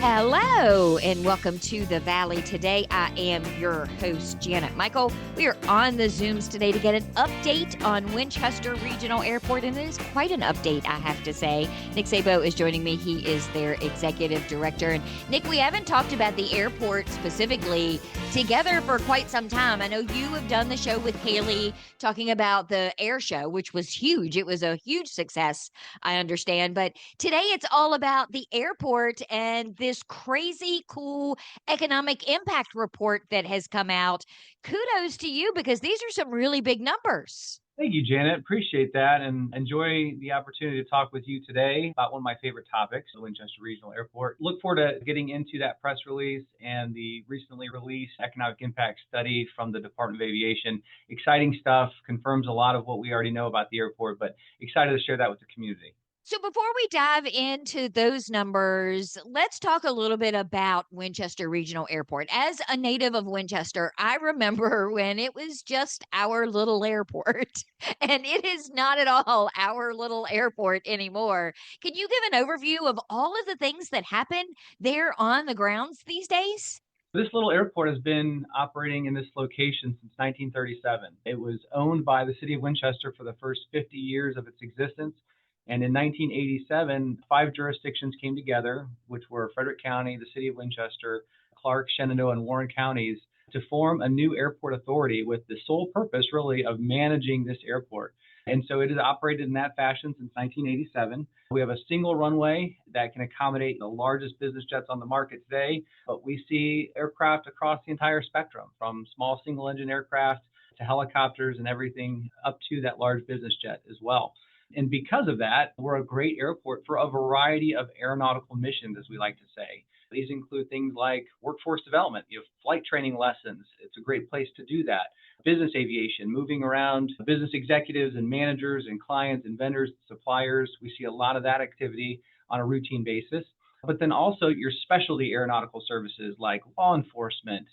Hello and welcome to the Valley today. I am your host, Janet Michael. We are on the Zooms today to get an update on Winchester Regional Airport, and it is quite an update, I have to say. Nick Sabo is joining me. He is their executive director. And Nick, we haven't talked about the airport specifically together for quite some time. I know you have done the show with Haley talking about the air show, which was huge. It was a huge success, I understand. But today it's all about the airport and this crazy cool economic impact report that has come out. Kudos to you because these are some really big numbers. Thank you, Janet. Appreciate that and enjoy the opportunity to talk with you today about one of my favorite topics, the Winchester Regional Airport. Look forward to getting into that press release and the recently released economic impact study from the Department of Aviation. Exciting stuff, confirms a lot of what we already know about the airport, but excited to share that with the community. So before we dive into those numbers, let's talk a little bit about Winchester Regional Airport. As a native of Winchester, I remember when it was just our little airport, and it is not at all our little airport anymore. Can you give an overview of all of the things that happen there on the grounds these days? This little airport has been operating in this location since 1937. It was owned by the city of Winchester for the first 50 years of its existence. And in 1987, 5 jurisdictions came together, which were Frederick County, the city of Winchester, Clark, Shenandoah, and Warren counties, to form a new airport authority with the sole purpose, really, of managing this airport. And so it has operated in that fashion since 1987. We have a single runway that can accommodate the largest business jets on the market today, but we see aircraft across the entire spectrum, from small single-engine aircraft to helicopters and everything up to that large business jet as well. And because of that, we're a great airport for a variety of aeronautical missions, as we like to say. These include things like workforce development, flight training lessons. It's a great place to do that. Business aviation, moving around business executives and managers and clients and vendors, suppliers. We see a lot of that activity on a routine basis. But then also your specialty aeronautical services like law enforcement,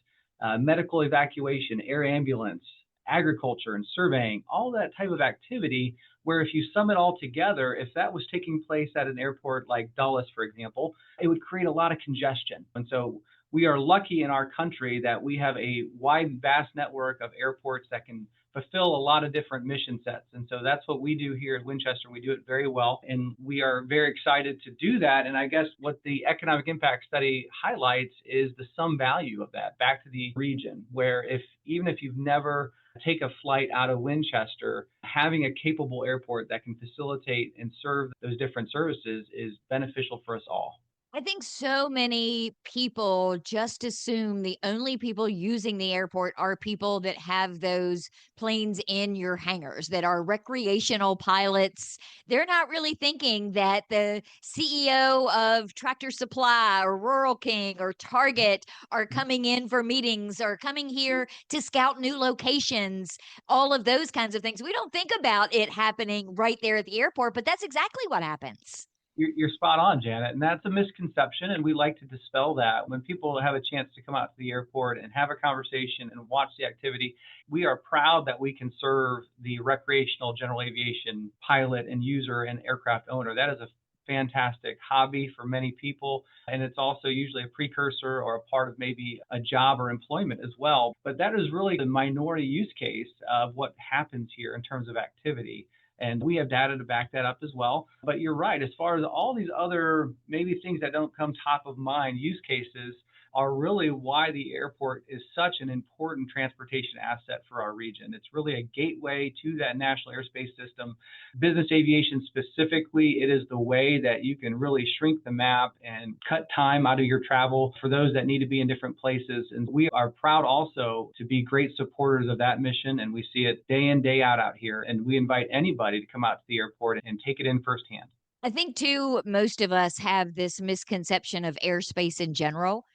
medical evacuation, air ambulance, agriculture and surveying, all that type of activity where if you sum it all together, if that was taking place at an airport like Dulles, for example, it would create a lot of congestion. And so we are lucky in our country that we have a wide, vast network of airports that can fulfill a lot of different mission sets. And so that's what we do here at Winchester. We do it very well, and we are very excited to do that. And I guess what the economic impact study highlights is the sum value of that back to the region, where even if you've never take a flight out of Winchester, having a capable airport that can facilitate and serve those different services is beneficial for us all. I think so many people just assume the only people using the airport are people that have those planes in your hangars that are recreational pilots. They're not really thinking that the CEO of Tractor Supply or Rural King or Target are coming in for meetings or coming here to scout new locations, all of those kinds of things. We don't think about it happening right there at the airport, but that's exactly what happens. You're spot on, Janet, and that's a misconception, and we like to dispel that. When people have a chance to come out to the airport and have a conversation and watch the activity, we are proud that we can serve the recreational general aviation pilot and user and aircraft owner. That is a fantastic hobby for many people, and it's also usually a precursor or a part of maybe a job or employment as well. But that is really the minority use case of what happens here in terms of activity. And we have data to back that up as well. But you're right, as far as all these other maybe things that don't come top of mind, use cases are really why the airport is such an important transportation asset for our region. It's really a gateway to that national airspace system. Business aviation specifically, it is the way that you can really shrink the map and cut time out of your travel for those that need to be in different places. And we are proud also to be great supporters of that mission, and we see it day in, day out here. And we invite anybody to come out to the airport and take it in firsthand. I think, too, most of us have this misconception of airspace in general.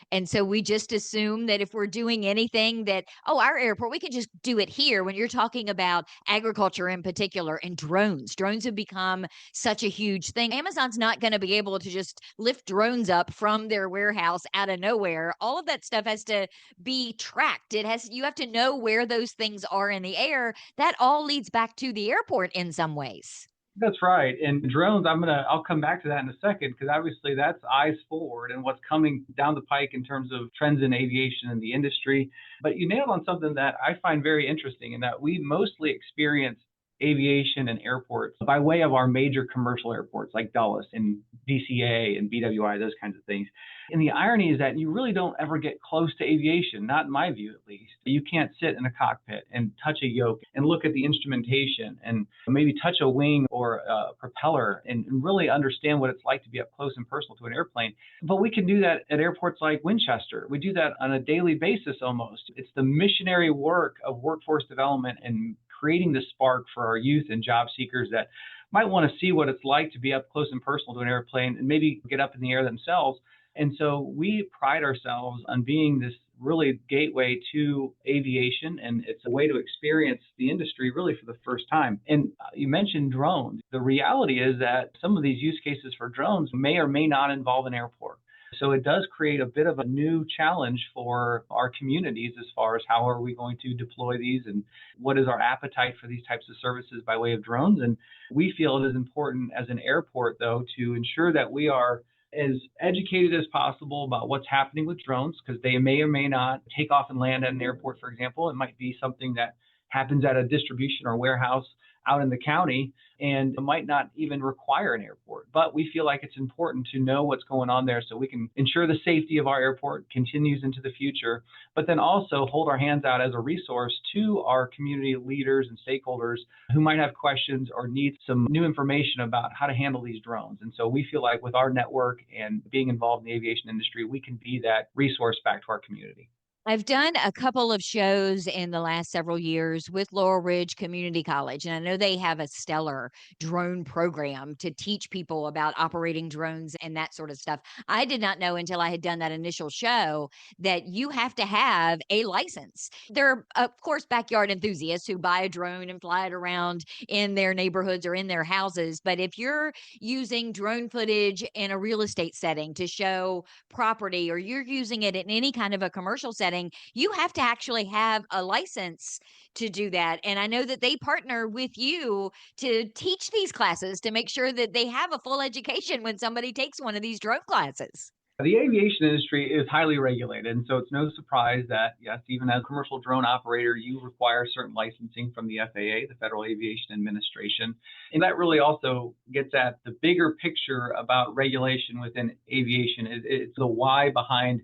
And so we just assume that if we're doing anything that, oh, our airport, we can just do it here. When you're talking about agriculture in particular and drones have become such a huge thing. Amazon's not going to be able to just lift drones up from their warehouse out of nowhere. All of that stuff has to be tracked. You have to know where those things are in the air. That all leads back to the airport in some ways. That's right. And drones, I'll come back to that in a second, because obviously that's eyes forward and what's coming down the pike in terms of trends in aviation and the industry. But you nailed on something that I find very interesting, in that we mostly experience aviation and airports by way of our major commercial airports like Dulles and DCA and BWI, those kinds of things. And the irony is that you really don't ever get close to aviation, not in my view at least. You can't sit in a cockpit and touch a yoke and look at the instrumentation and maybe touch a wing or a propeller and really understand what it's like to be up close and personal to an airplane. But we can do that at airports like Winchester. We do that on a daily basis almost. It's the missionary work of workforce development and creating the spark for our youth and job seekers that might want to see what it's like to be up close and personal to an airplane and maybe get up in the air themselves. And so we pride ourselves on being this really gateway to aviation, and it's a way to experience the industry really for the first time. And you mentioned drones. The reality is that some of these use cases for drones may or may not involve an airport. So it does create a bit of a new challenge for our communities as far as how are we going to deploy these and what is our appetite for these types of services by way of drones. And we feel it is important as an airport, though, to ensure that we are as educated as possible about what's happening with drones, because they may or may not take off and land at an airport, for example. It might be something that happens at a distribution or warehouse out in the county, and it might not even require an airport. But we feel like it's important to know what's going on there so we can ensure the safety of our airport continues into the future, but then also hold our hands out as a resource to our community leaders and stakeholders who might have questions or need some new information about how to handle these drones. And so we feel like with our network and being involved in the aviation industry, we can be that resource back to our community. I've done a couple of shows in the last several years with Laurel Ridge Community College, and I know they have a stellar drone program to teach people about operating drones and that sort of stuff. I did not know until I had done that initial show that you have to have a license. There are, of course, backyard enthusiasts who buy a drone and fly it around in their neighborhoods or in their houses. But if you're using drone footage in a real estate setting to show property, or you're using it in any kind of a commercial setting, you have to actually have a license to do that. And I know that they partner with you to teach these classes to make sure that they have a full education when somebody takes one of these drone classes. The aviation industry is highly regulated, and so it's no surprise that, yes, even as a commercial drone operator, you require certain licensing from the FAA, the Federal Aviation Administration. And that really also gets at the bigger picture about regulation within aviation. It's the why behind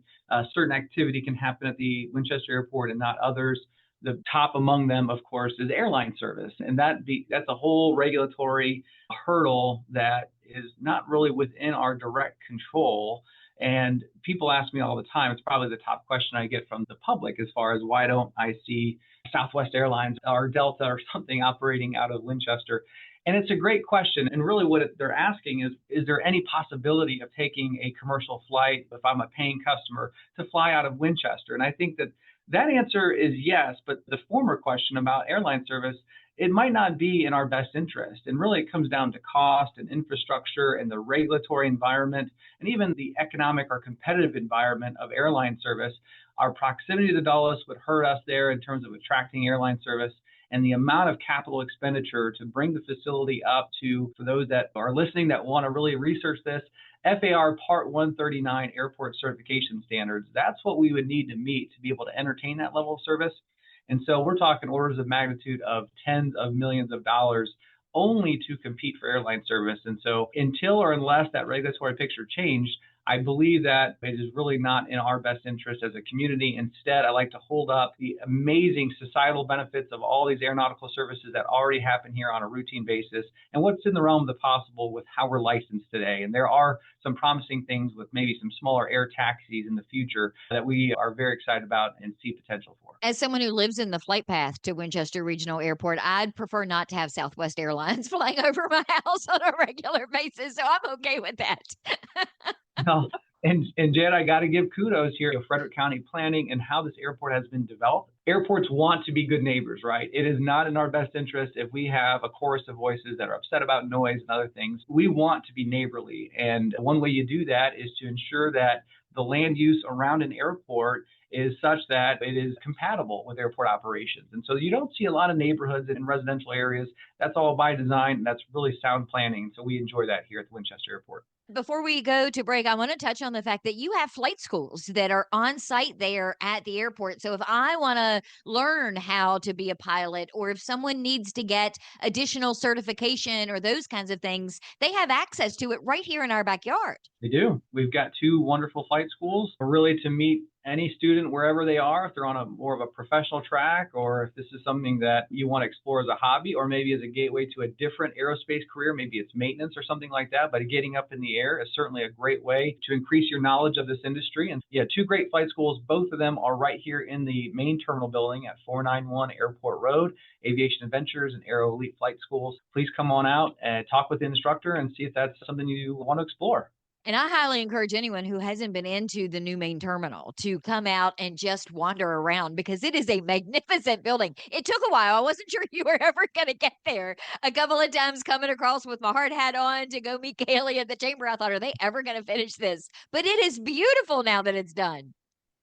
certain activity can happen at the Winchester Airport and not others. The top among them, of course, is airline service, and that's a whole regulatory hurdle that is not really within our direct control. And people ask me all the time, it's probably the top question I get from the public as far as why don't I see Southwest Airlines or Delta or something operating out of Winchester? And it's a great question. And really what they're asking is there any possibility of taking a commercial flight, if I'm a paying customer, to fly out of Winchester? And I think that answer is yes, but the former question about airline service, it might not be in our best interest. And really it comes down to cost and infrastructure and the regulatory environment and even the economic or competitive environment of airline service. Our proximity to Dulles would hurt us there in terms of attracting airline service, and the amount of capital expenditure to bring the facility up to, for those that are listening that want to really research this, FAR Part 139 airport certification standards. That's what we would need to meet to be able to entertain that level of service. And so we're talking orders of magnitude of tens of millions of dollars only to compete for airline service. And so until or unless that regulatory picture changed, I believe that it is really not in our best interest as a community. Instead, I like to hold up the amazing societal benefits of all these aeronautical services that already happen here on a routine basis and what's in the realm of the possible with how we're licensed today. And there are some promising things with maybe some smaller air taxis in the future that we are very excited about and see potential for. As someone who lives in the flight path to Winchester Regional Airport, I'd prefer not to have Southwest Airlines flying over my house on a regular basis. So I'm okay with that. No. And Jed, I got to give kudos here to Frederick County Planning and how this airport has been developed. Airports want to be good neighbors, right? It is not in our best interest if we have a chorus of voices that are upset about noise and other things. We want to be neighborly. And one way you do that is to ensure that the land use around an airport is such that it is compatible with airport operations. And so you don't see a lot of neighborhoods in residential areas. That's all by design, and that's really sound planning. So we enjoy that here at the Winchester Airport. Before we go to break, I want to touch on the fact that you have flight schools that are on site there at the airport. So if I want to learn how to be a pilot, or if someone needs to get additional certification or those kinds of things, they have access to it right here in our backyard. They do. We've got two wonderful flight schools, really to meet any student wherever they are, if they're on a more of a professional track, or if this is something that you want to explore as a hobby, or maybe as a gateway to a different aerospace career. Maybe it's maintenance or something like that, but getting up in the air is certainly a great way to increase your knowledge of this industry. And yeah, two great flight schools. Both of them are right here in the main terminal building at 491 Airport Road, Aviation Adventures and Aero Elite Flight Schools. Please come on out and talk with the instructor and see if that's something you want to explore. And I highly encourage anyone who hasn't been into the new main terminal to come out and just wander around, because it is a magnificent building. It took a while. I wasn't sure you were ever going to get there. A couple of times coming across with my hard hat on to go meet Kaylee at the chamber, I thought, are they ever going to finish this? But it is beautiful now that it's done.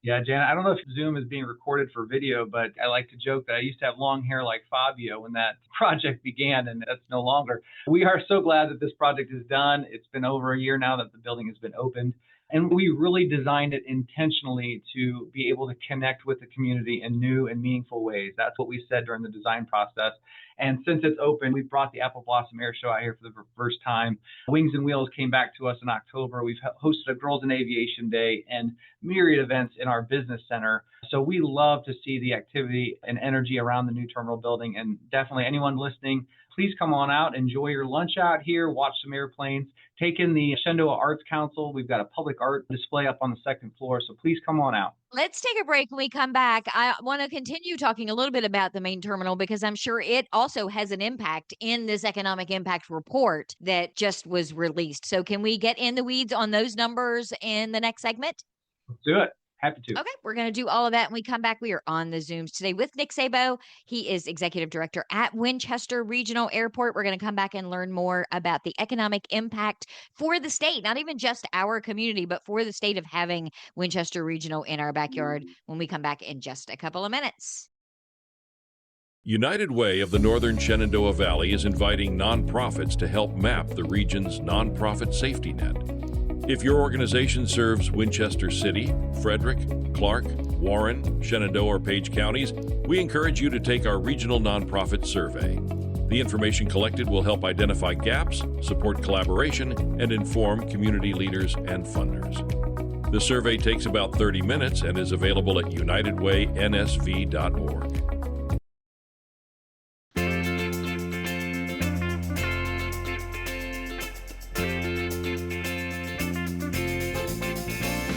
Yeah, Janet, I don't know if Zoom is being recorded for video, but I like to joke that I used to have long hair like Fabio when that project began, and that's no longer. We are so glad that this project is done. It's been over a year now that the building has been opened. And we really designed it intentionally to be able to connect with the community in new and meaningful ways. That's what we said during the design process. And since it's open, we brought the Apple Blossom Air Show out here for the first time. Wings and Wheels came back to us in October. We've hosted a Girls in Aviation Day and myriad events in our business center. So we love to see the activity and energy around the new terminal building. And definitely anyone listening, please come on out, enjoy your lunch out here, watch some airplanes, take in the Shenandoah Arts Council. We've got a public art display up on the second floor, so please come on out. Let's take a break. When we come back, I want to continue talking a little bit about the main terminal, because I'm sure it also has an impact in this economic impact report that just was released. So can we get in the weeds on those numbers in the next segment? Let's do it. Happy to. Okay, we're going to do all of that when we come back. We are on the Zooms today with Nick Sabo. He is Executive Director at Winchester Regional Airport. We're going to come back and learn more about the economic impact for the state, not even just our community, but for the state of having Winchester Regional in our backyard when we come back in just a couple of minutes. United Way of the Northern Shenandoah Valley is inviting nonprofits to help map the region's nonprofit safety net. If your organization serves Winchester City, Frederick, Clark, Warren, Shenandoah, or Page counties, we encourage you to take our regional nonprofit survey. The information collected will help identify gaps, support collaboration, and inform community leaders and funders. The survey takes about 30 minutes and is available at unitedwaynsv.org.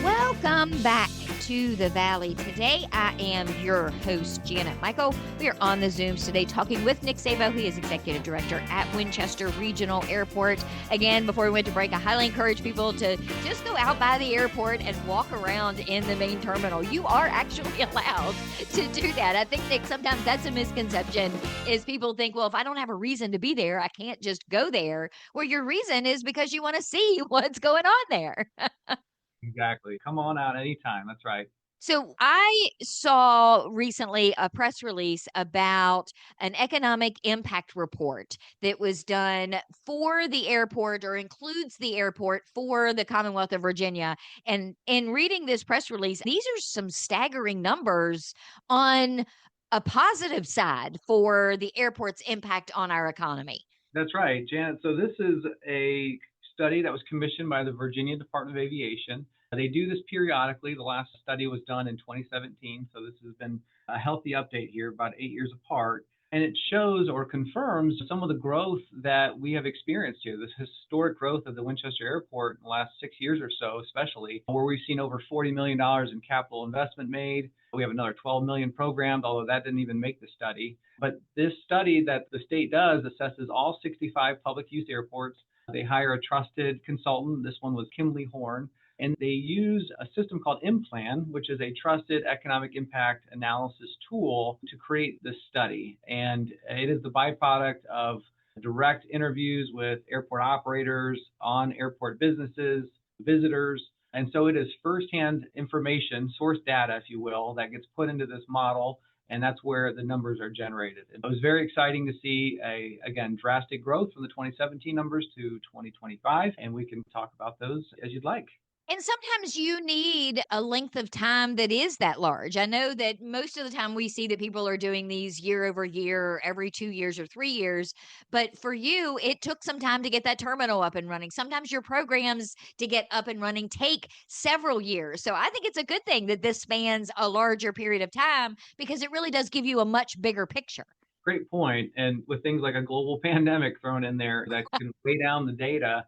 Welcome back to the Valley. Today, I am your host, Janet Michael. We are on the Zooms today talking with Nick Sabo. He is Executive Director at Winchester Regional Airport. Again, before we went to break, I highly encourage people to just go out by the airport and walk around in the main terminal. You are actually allowed to do that. I think, Nick, sometimes that's a misconception, is people think, well, if I don't have a reason to be there, I can't just go there. Well, your reason is because you want to see what's going on there. Exactly. Come on out anytime. That's right. So I saw recently a press release about an economic impact report that was done for the airport, or includes the airport, for the Commonwealth of Virginia. And in reading this press release, these are some staggering numbers on a positive side for the airport's impact on our economy. That's right, Janet. So this is a study that was commissioned by the Virginia Department of Aviation. They do this periodically. The last study was done in 2017, so this has been a healthy update here, about 8 years apart. And it shows or confirms some of the growth that we have experienced here, this historic growth of the Winchester Airport in the last 6 years or so, especially, where we've seen over $40 million in capital investment made. We have another $12 million programmed, although that didn't even make the study. But this study that the state does assesses all 65 public use airports. They hire a trusted consultant. This one was Kimley Horn. And they use a system called IMPLAN, which is a trusted economic impact analysis tool to create this study. And it is the byproduct of direct interviews with airport operators, on airport businesses, visitors, And so it is firsthand information, source data, if you will, that gets put into this model. And that's where the numbers are generated. And it was very exciting to see again, drastic growth from the 2017 numbers to 2025. And we can talk about those as you'd like. And sometimes you need a length of time that is that large. I know that most of the time we see that people are doing these year over year, every 2 years or 3 years. But for you, it took some time to get that terminal up and running. Sometimes your programs to get up and running take several years. So I think it's a good thing that this spans a larger period of time because it really does give you a much bigger picture. Great point. And with things like a global pandemic thrown in there that can weigh down the data,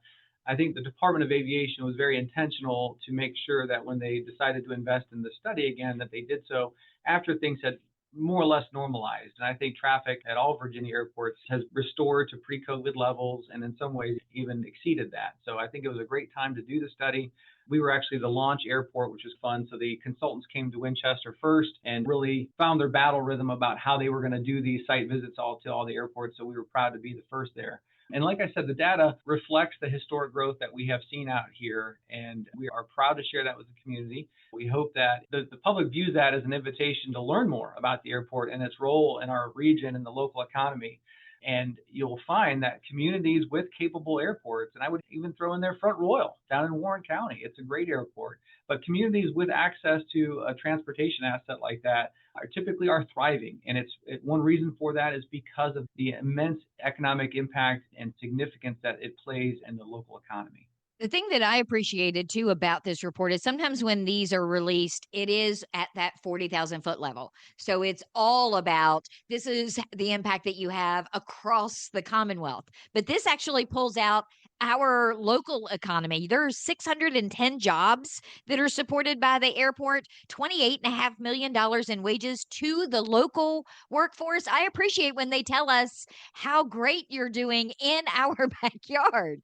I think the Department of Aviation was very intentional to make sure that when they decided to invest in the study again, that they did so after things had more or less normalized. And I think traffic at all Virginia airports has restored to pre-COVID levels and in some ways even exceeded that. So I think it was a great time to do the study. We were actually the launch airport, which was fun. So the consultants came to Winchester first and really found their battle rhythm about how they were going to do these site visits to all the airports. So we were proud to be the first there. And like I said, the data reflects the historic growth that we have seen out here, and we are proud to share that with the community. We hope that the public views that as an invitation to learn more about the airport and its role in our region and the local economy. And you'll find that communities with capable airports, and I would even throw in there Front Royal down in Warren County, it's a great airport, but communities with access to a transportation asset like that typically are thriving. And one reason for that is because of the immense economic impact and significance that it plays in the local economy. The thing that I appreciated too about this report is sometimes when these are released, it is at that 40,000 foot level. So it's all about this is the impact that you have across the Commonwealth. But this actually pulls out our local economy. There's 610 jobs that are supported by the airport, $28.5 million in wages to the local workforce. I appreciate when they tell us how great you're doing in our backyard.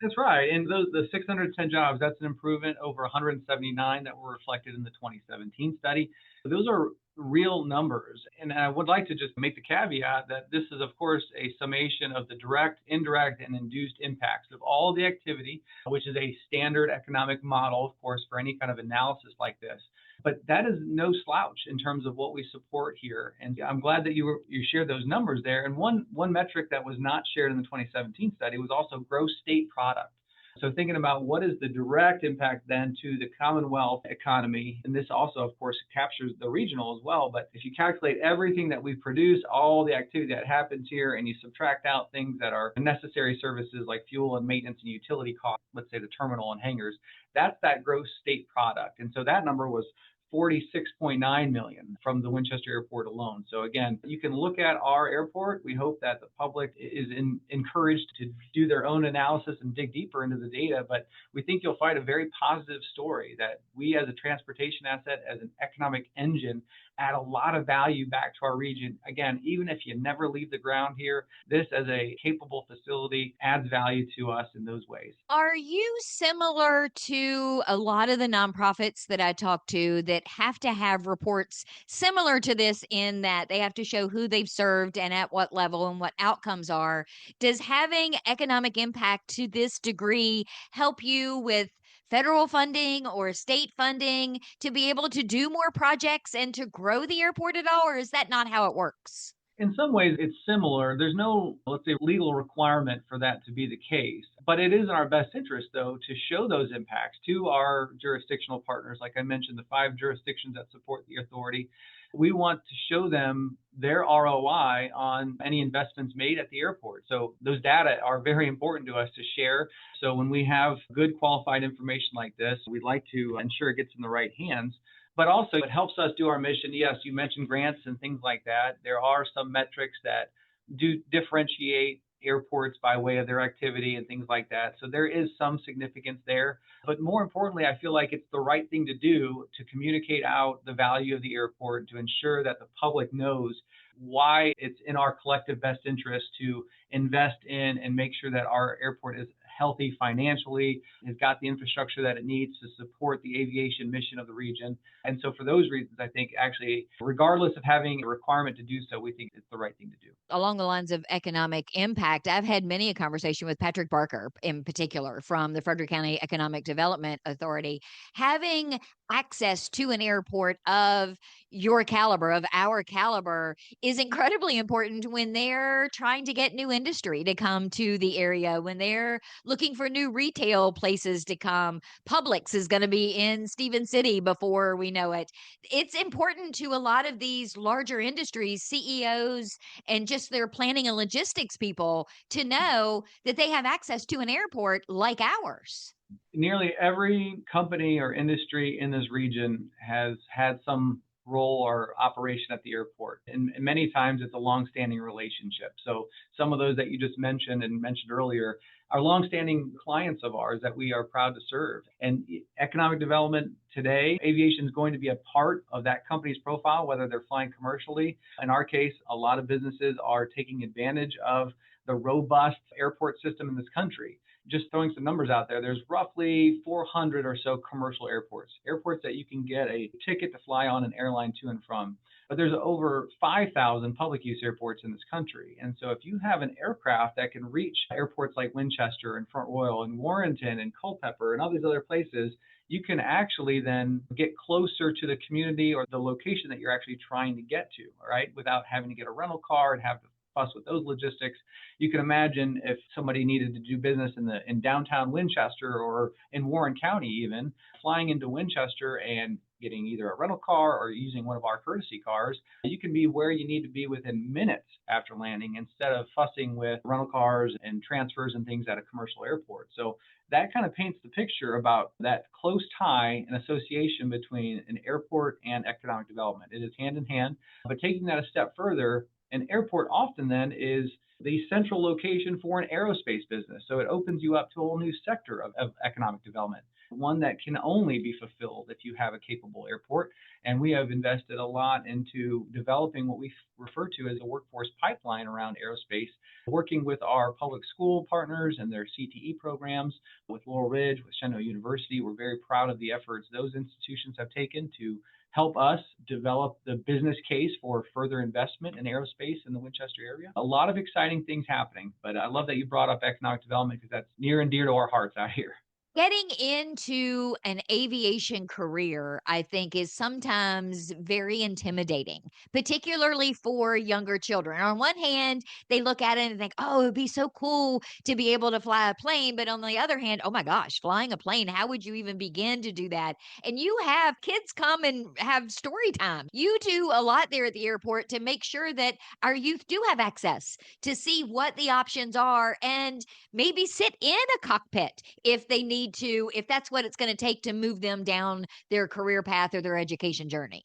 That's right. And the 610 jobs, that's an improvement over 179 that were reflected in the 2017 study. Those are real numbers. And I would like to just make the caveat that this is, of course, a summation of the direct, indirect, and induced impacts of all the activity, which is a standard economic model, of course, for any kind of analysis like this. But that is no slouch in terms of what we support here. And I'm glad that you shared those numbers there. And one metric that was not shared in the 2017 study was also gross state product. So thinking about what is the direct impact then to the Commonwealth economy, and this also, of course, captures the regional as well. But if you calculate everything that we produce, all the activity that happens here, and you subtract out things that are necessary services like fuel and maintenance and utility costs, let's say the terminal and hangars, that's that gross state product. And so that number was 46.9 million from the Winchester Airport alone. So again, you can look at our airport. We hope that the public is encouraged to do their own analysis and dig deeper into the data, but we think you'll find a very positive story that we as a transportation asset, as an economic engine, add a lot of value back to our region. Again, even if you never leave the ground here, this as a capable facility adds value to us in those ways. Are you similar to a lot of the nonprofits that I talk to that have to have reports similar to this in that they have to show who they've served and at what level and what outcomes are? Does having economic impact to this degree help you with federal funding or state funding to be able to do more projects and to grow the airport at all, or is that not how it works? In some ways, it's similar. There's no, let's say, legal requirement for that to be the case. But it is in our best interest, though, to show those impacts to our jurisdictional partners. Like I mentioned, the 5 jurisdictions that support the authority. We want to show them their ROI on any investments made at the airport. So those data are very important to us to share. So when we have good qualified information like this, we'd like to ensure it gets in the right hands. But also it helps us do our mission. Yes, you mentioned grants and things like that. There are some metrics that do differentiate airports by way of their activity and things like that. So there is some significance there. But more importantly, I feel like it's the right thing to do to communicate out the value of the airport, to ensure that the public knows why it's in our collective best interest to invest in and make sure that our airport is healthy financially, has got the infrastructure that it needs to support the aviation mission of the region. And so for those reasons, I think actually, regardless of having a requirement to do so, we think it's the right thing to do. Along the lines of economic impact, I've had many a conversation with Patrick Barker in particular from the Frederick County Economic Development Authority. Having access to an airport of your caliber, of our caliber, is incredibly important when they're trying to get new industry to come to the area, when they're looking for new retail places to come. Publix is going to be in Stevens City before we know it. It's important to a lot of these larger industries, CEOs, and just their planning and logistics people to know that they have access to an airport like ours. Nearly every company or industry in this region has had some role or operation at the airport. And many times it's a longstanding relationship. So some of those that you just mentioned earlier are longstanding clients of ours that we are proud to serve. And economic development today, aviation is going to be a part of that company's profile, whether they're flying commercially. In our case, a lot of businesses are taking advantage of the robust airport system in this country. Just throwing some numbers out there, there's roughly 400 or so commercial airports that you can get a ticket to fly on an airline to and from. But there's over 5,000 public use airports in this country. And so if you have an aircraft that can reach airports like Winchester and Front Royal and Warrenton and Culpeper and all these other places, you can actually then get closer to the community or the location that you're actually trying to get to, right? Without having to get a rental car and have to fuss with those logistics. You can imagine if somebody needed to do business in downtown Winchester or in Warren County even, flying into Winchester and getting either a rental car or using one of our courtesy cars, you can be where you need to be within minutes after landing instead of fussing with rental cars and transfers and things at a commercial airport. So that kind of paints the picture about that close tie and association between an airport and economic development. It is hand in hand, but taking that a step further, an airport often then is the central location for an aerospace business. So it opens you up to a whole new sector of economic development, one that can only be fulfilled if you have a capable airport. And we have invested a lot into developing what we refer to as a workforce pipeline around aerospace, working with our public school partners and their CTE programs, with Laurel Ridge, with Shenandoah University. We're very proud of the efforts those institutions have taken to help us develop the business case for further investment in aerospace in the Winchester area. A lot of exciting things happening, but I love that you brought up economic development because that's near and dear to our hearts out here. Getting into an aviation career, I think, is sometimes very intimidating, particularly for younger children. On one hand, they look at it and think, oh, it'd be so cool to be able to fly a plane. But on the other hand, oh my gosh, flying a plane, how would you even begin to do that? And you have kids come and have story time. You do a lot there at the airport to make sure that our youth do have access to see what the options are and maybe sit in a cockpit if they need to, if that's what it's going to take to move them down their career path or their education journey.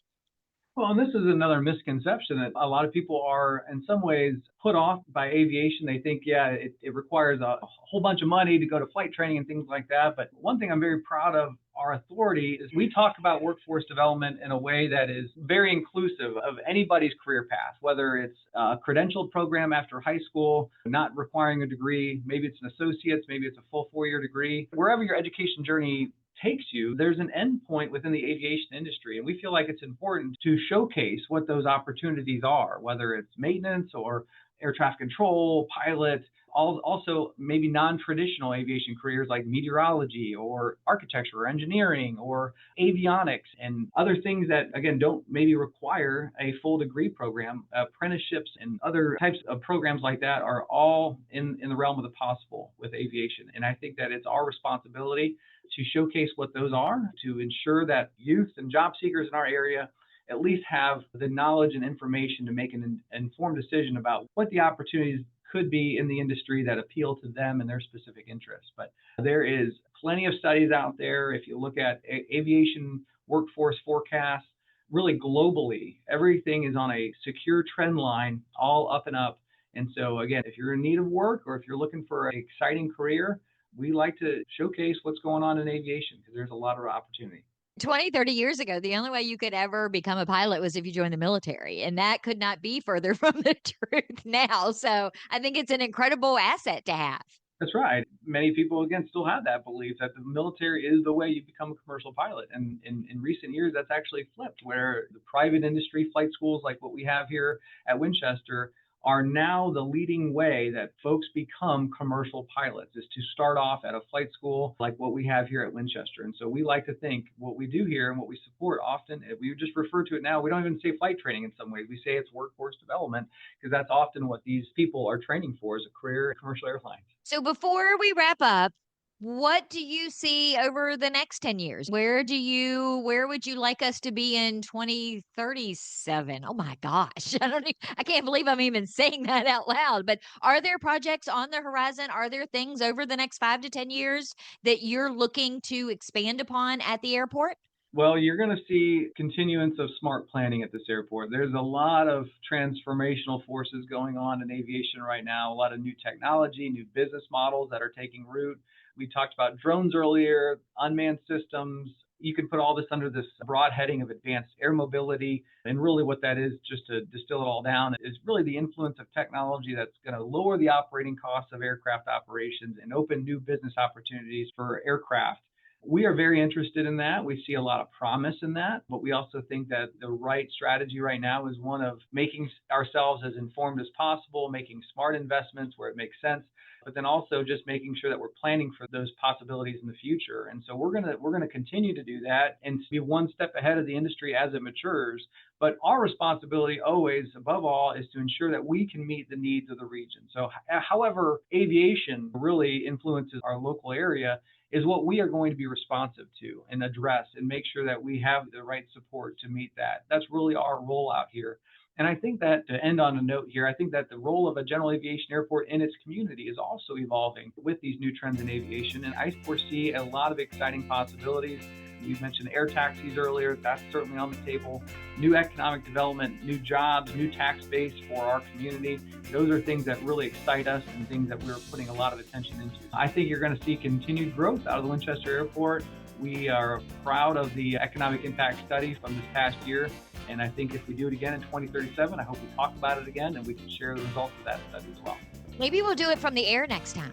Well, and this is another misconception that a lot of people are in some ways put off by aviation. They think, yeah, it requires a whole bunch of money to go to flight training and things like that. But one thing I'm very proud of our authority is we talk about workforce development in a way that is very inclusive of anybody's career path, whether it's a credentialed program after high school, not requiring a degree, maybe it's an associate's, maybe it's a full 4-year degree. Wherever your education journey takes you, there's an end point within the aviation industry. And we feel like it's important to showcase what those opportunities are, whether it's maintenance or air traffic control, pilot, also maybe non-traditional aviation careers like meteorology or architecture or engineering or avionics and other things that, again, don't maybe require a full degree program. Apprenticeships and other types of programs like that are all in the realm of the possible with aviation. And I think that it's our responsibility to showcase what those are, to ensure that youth and job seekers in our area at least have the knowledge and information to make an informed decision about what the opportunities could be in the industry that appeal to them and their specific interests. But there is plenty of studies out there. If you look at aviation workforce forecasts, really globally, everything is on a secure trend line, all up and up. And so again, if you're in need of work or if you're looking for an exciting career, we like to showcase what's going on in aviation because there's a lot of opportunity. 20, 30 years ago, the only way you could ever become a pilot was if you joined the military. And that could not be further from the truth now. So I think it's an incredible asset to have. That's right. Many people, again, still have that belief that the military is the way you become a commercial pilot. And in recent years, that's actually flipped, where the private industry flight schools, like what we have here at Winchester, are now the leading way that folks become commercial pilots, is to start off at a flight school like what we have here at Winchester. And so we like to think what we do here and what we support often, we just refer to it now, we don't even say flight training in some ways. We say it's workforce development, because that's often what these people are training for, is a career in commercial airlines. So before we wrap up, what do you see over the next 10 years? Where would you like us to be in 2037? Oh my gosh. I can't believe I'm even saying that out loud. But are there projects on the horizon? Are there things over the next 5 to 10 years that you're looking to expand upon at the airport? Well, you're going to see continuance of smart planning at this airport. There's a lot of transformational forces going on in aviation right now, a lot of new technology, new business models that are taking root. We talked about drones earlier, unmanned systems. You can put all this under this broad heading of advanced air mobility. And really what that is, just to distill it all down, is really the influence of technology that's going to lower the operating costs of aircraft operations and open new business opportunities for aircraft. We are very interested in that. We see a lot of promise in that, but we also think that the right strategy right now is one of making ourselves as informed as possible, making smart investments where it makes sense, but then also just making sure that we're planning for those possibilities in the future. And so we're gonna continue to do that and be one step ahead of the industry as it matures. But our responsibility always, above all, is to ensure that we can meet the needs of the region. So however aviation really influences our local area is what we are going to be responsive to and address and make sure that we have the right support to meet that. That's really our role out here. And I think that, to end on a note here, I think that the role of a general aviation airport in its community is also evolving with these new trends in aviation. And I foresee a lot of exciting possibilities. You mentioned air taxis earlier. That's certainly on the table. New economic development, new jobs, new tax base for our community. Those are things that really excite us and things that we're putting a lot of attention into. I think you're going to see continued growth out of the Winchester Airport. We are proud of the economic impact study from this past year. And I think if we do it again in 2037, I hope we talk about it again and we can share the results of that study as well. Maybe we'll do it from the air next time.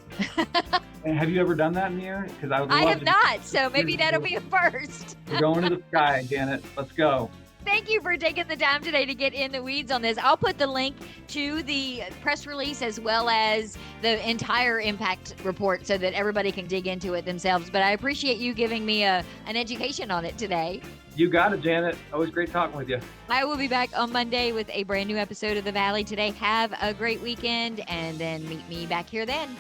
And have you ever done that in the air? Because I have not, so maybe that'll be a first. We're going to the sky, Janet. Let's go. Thank you for taking the time today to get in the weeds on this. I'll put the link to the press release as well as the entire impact report so that everybody can dig into it themselves. But I appreciate you giving me an education on it today. You got it, Janet. Always great talking with you. I will be back on Monday with a brand new episode of The Valley Today. Have a great weekend and then meet me back here then.